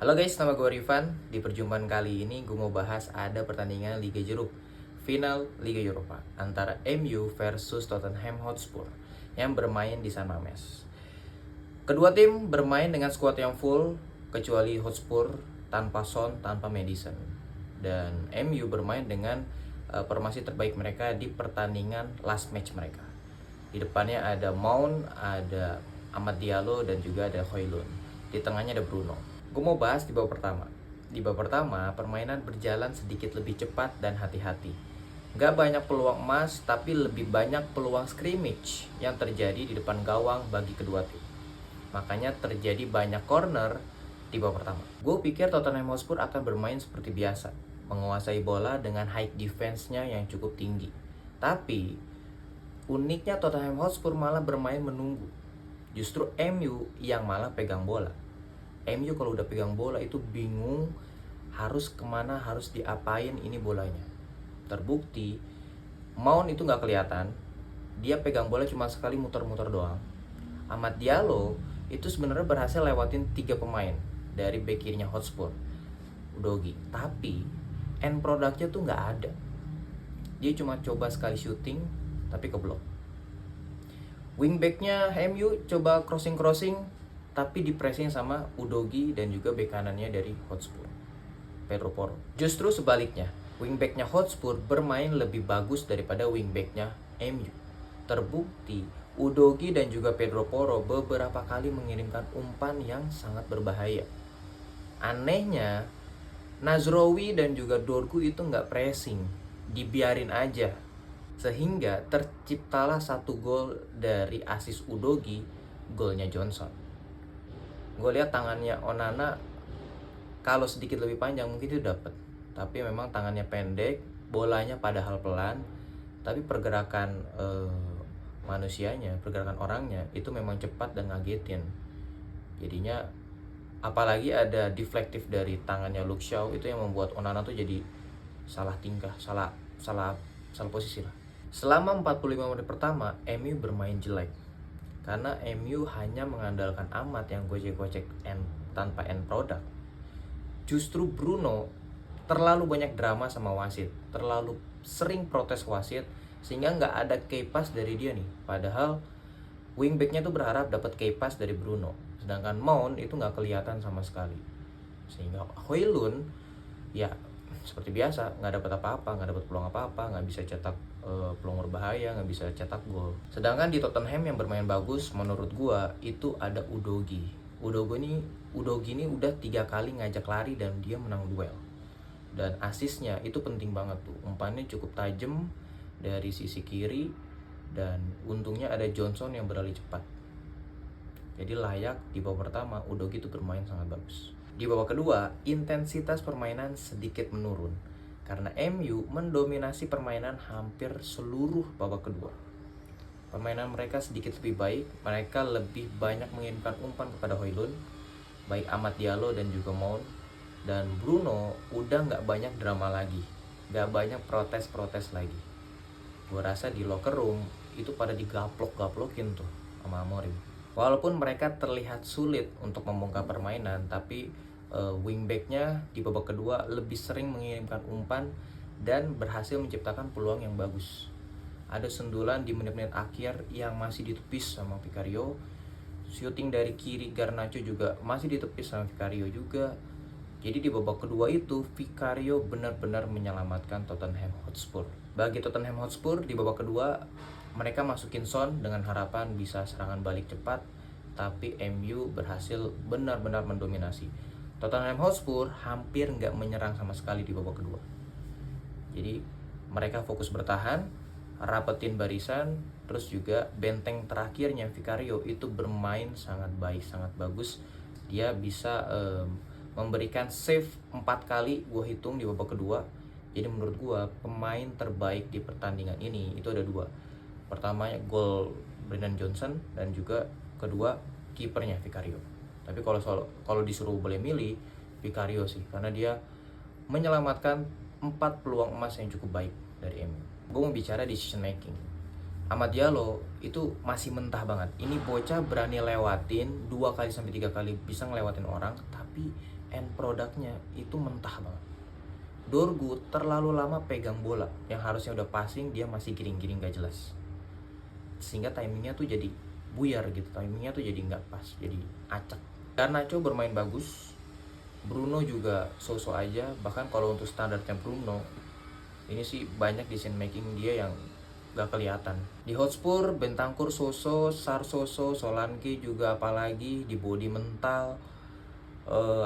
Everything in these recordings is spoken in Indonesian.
Halo guys, nama gue Rifan. Di perjumpaan kali ini gue mau bahas ada pertandingan Liga Jeruk, final Liga Eropa antara MU versus Tottenham Hotspur yang bermain di San Mamés. Kedua tim bermain dengan skuad yang full kecuali Hotspur tanpa Son, tanpa Maddison. Dan MU bermain dengan formasi terbaik mereka di pertandingan last match mereka. Di depannya ada Mount, ada Amad Diallo, dan juga ada Højlund. Di tengahnya ada Bruno. Gue mau bahas di babak pertama. Di babak pertama, permainan berjalan sedikit lebih cepat dan hati-hati. Gak banyak peluang emas, tapi lebih banyak peluang scrimmage yang terjadi di depan gawang bagi kedua tim. Makanya terjadi banyak corner di babak pertama. Gue pikir Tottenham Hotspur akan bermain seperti biasa, menguasai bola dengan high defense-nya yang cukup tinggi. Tapi uniknya Tottenham Hotspur malah bermain menunggu. Justru MU yang malah pegang bola. MU kalau udah pegang bola itu bingung harus kemana, harus diapain ini bolanya. Terbukti Mount itu nggak kelihatan, dia pegang bola cuma sekali muter-muter doang. Amad Diallo itu sebenarnya berhasil lewatin 3 pemain dari bek kirinya Hotspur, Udogie, tapi end produknya tuh nggak ada. Dia cuma coba sekali shooting tapi keblok. Wingbacknya MU coba crossing tapi di pressing sama Udogie dan juga bek kanannya dari Hotspur, Pedro Porro. Justru sebaliknya, wingbacknya Hotspur bermain lebih bagus daripada wingbacknya MU. Terbukti Udogie dan juga Pedro Porro beberapa kali mengirimkan umpan yang sangat berbahaya. Anehnya, Nazraoui dan juga Dorgu itu nggak pressing, dibiarin aja. Sehingga terciptalah satu gol dari asis Udogie, golnya Johnson. Gue lihat tangannya Onana kalau sedikit lebih panjang mungkin itu dapat, tapi memang tangannya pendek, bolanya padahal pelan, tapi pergerakan manusianya, pergerakan orangnya itu memang cepat dan ngagetin. Jadinya apalagi ada deflektif dari tangannya Luke Shaw itu yang membuat Onana tuh jadi salah tingkah, salah posisi lah. Selama 45 menit pertama MU bermain jelek karena MU hanya mengandalkan Amad yang gocek-gocek tanpa end product. Justru Bruno terlalu banyak drama sama wasit, terlalu sering protes wasit sehingga nggak ada key pass dari dia nih. Padahal wingbacknya tuh berharap dapat key pass dari Bruno, sedangkan Mount itu nggak kelihatan sama sekali. Sehingga Højlund ya seperti biasa nggak dapat apa-apa, nggak dapat peluang apa-apa, nggak bisa cetak peluang berbahaya, nggak bisa cetak gol. Sedangkan di Tottenham yang bermain bagus menurut gua itu ada Udogie. Udogie ini udah 3 kali ngajak lari dan dia menang duel. Dan asisnya itu penting banget tuh, umpannya cukup tajam dari sisi kiri dan untungnya ada Johnson yang berlari cepat. Jadi layak di babak pertama Udogie itu bermain sangat bagus. Di babak kedua, intensitas permainan sedikit menurun karena MU mendominasi permainan hampir seluruh babak kedua. Permainan mereka sedikit lebih baik, mereka lebih banyak mengirimkan umpan kepada Højlund, baik Amad Diallo dan juga Mount. Dan Bruno udah nggak banyak drama lagi, nggak banyak protes-protes lagi. Gue rasa di locker room itu pada digaplok-gaplokin tuh sama Amorim. Walaupun mereka terlihat sulit untuk membongkar permainan, tapi wingbacknya di babak kedua lebih sering mengirimkan umpan dan berhasil menciptakan peluang yang bagus. Ada sundulan di menit-menit akhir yang masih ditepis sama Vicario. Shooting dari kiri Garnacho juga masih ditepis sama Vicario juga. Jadi di babak kedua itu Vicario benar-benar menyelamatkan Tottenham Hotspur. Bagi Tottenham Hotspur di babak kedua mereka masukin Son dengan harapan bisa serangan balik cepat, tapi MU berhasil benar-benar mendominasi. Tottenham Hotspur hampir nggak menyerang sama sekali di babak kedua. Jadi mereka fokus bertahan, rapetin barisan, terus juga benteng terakhirnya Vicario itu bermain sangat baik, sangat bagus. Dia bisa memberikan save 4 kali gue hitung di babak kedua. Jadi menurut gue pemain terbaik di pertandingan ini itu ada 2. Pertamanya gol Brennan Johnson dan juga kedua kipernya Vicario. Tapi kalau disuruh boleh milih Vicario sih, karena dia menyelamatkan 4 peluang emas yang cukup baik dari MU. Gue mau bicara decision making. Amad Diallo itu masih mentah banget. Ini bocah berani lewatin 2 kali sampai 3 kali bisa ngelewatin orang, tapi end produknya itu mentah banget. Dorgu terlalu lama pegang bola, yang harusnya udah passing dia masih giring-giring gak jelas, sehingga timingnya tuh jadi buyar gitu, timingnya tuh jadi nggak pas, jadi acak. Garnacho bermain bagus, Bruno juga so-so aja. Bahkan kalau untuk standarnya Bruno ini sih banyak decision making dia yang gak kelihatan. Di Hotspur Bentancur so-so, Sar so-so, Solanke juga apalagi di body mental.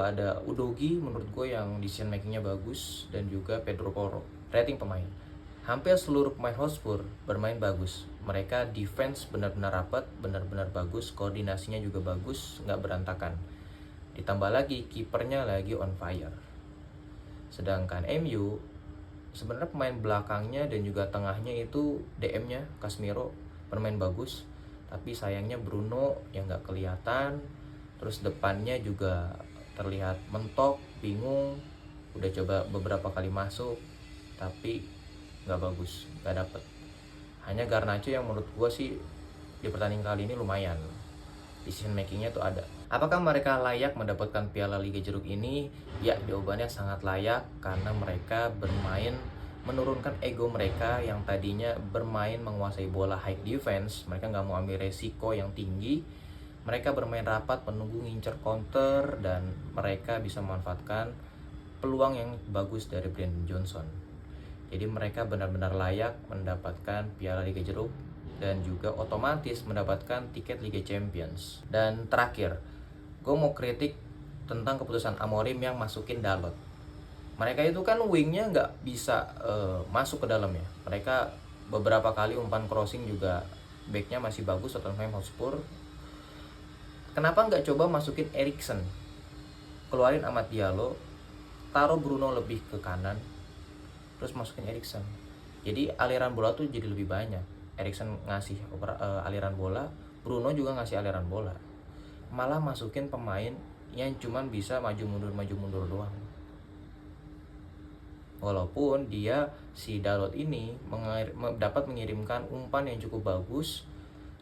Ada Udogi menurut gue yang decision makingnya bagus, dan juga Pedro Porro. Rating pemain, hampir seluruh pemain Hotspur bermain bagus. Mereka defense benar-benar rapat, benar-benar bagus, koordinasinya juga bagus, nggak berantakan. Ditambah lagi kipernya lagi on fire. Sedangkan MU sebenarnya pemain belakangnya dan juga tengahnya itu DM-nya Casemiro bermain bagus, tapi sayangnya Bruno yang nggak kelihatan. Terus depannya juga terlihat mentok, bingung. Udah coba beberapa kali masuk, tapi nggak bagus, nggak dapet. Hanya Garnacho yang menurut gue sih di pertandingan kali ini lumayan, decision makingnya tuh ada. Apakah mereka layak mendapatkan Piala Liga Jeruk ini? Ya, jawabannya sangat layak, karena mereka bermain menurunkan ego mereka yang tadinya bermain menguasai bola high defense. Mereka nggak mau ambil resiko yang tinggi. Mereka bermain rapat, menunggu ngincer counter, dan mereka bisa memanfaatkan peluang yang bagus dari Brennan Johnson. Jadi mereka benar-benar layak mendapatkan Piala Liga Jeruk dan juga otomatis mendapatkan tiket Liga Champions. Dan terakhir, gue mau kritik tentang keputusan Amorim yang masukin Dalot. Mereka itu kan wingnya nggak bisa masuk ke dalamnya. Mereka beberapa kali umpan crossing juga backnya masih bagus, Tottenham Hotspur. Kenapa nggak coba masukin Eriksen, keluarin Amad Diallo, taruh Bruno lebih ke kanan, terus masukin Eriksen. Jadi aliran bola tuh jadi lebih banyak. Eriksen ngasih aliran bola, Bruno juga ngasih aliran bola. Malah masukin pemain yang cuman bisa maju mundur doang. Walaupun dia, si Dalot ini dapat mengirimkan umpan yang cukup bagus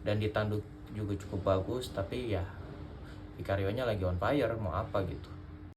dan ditanduk juga cukup bagus, tapi ya Vicario-nya lagi on fire, mau apa gitu.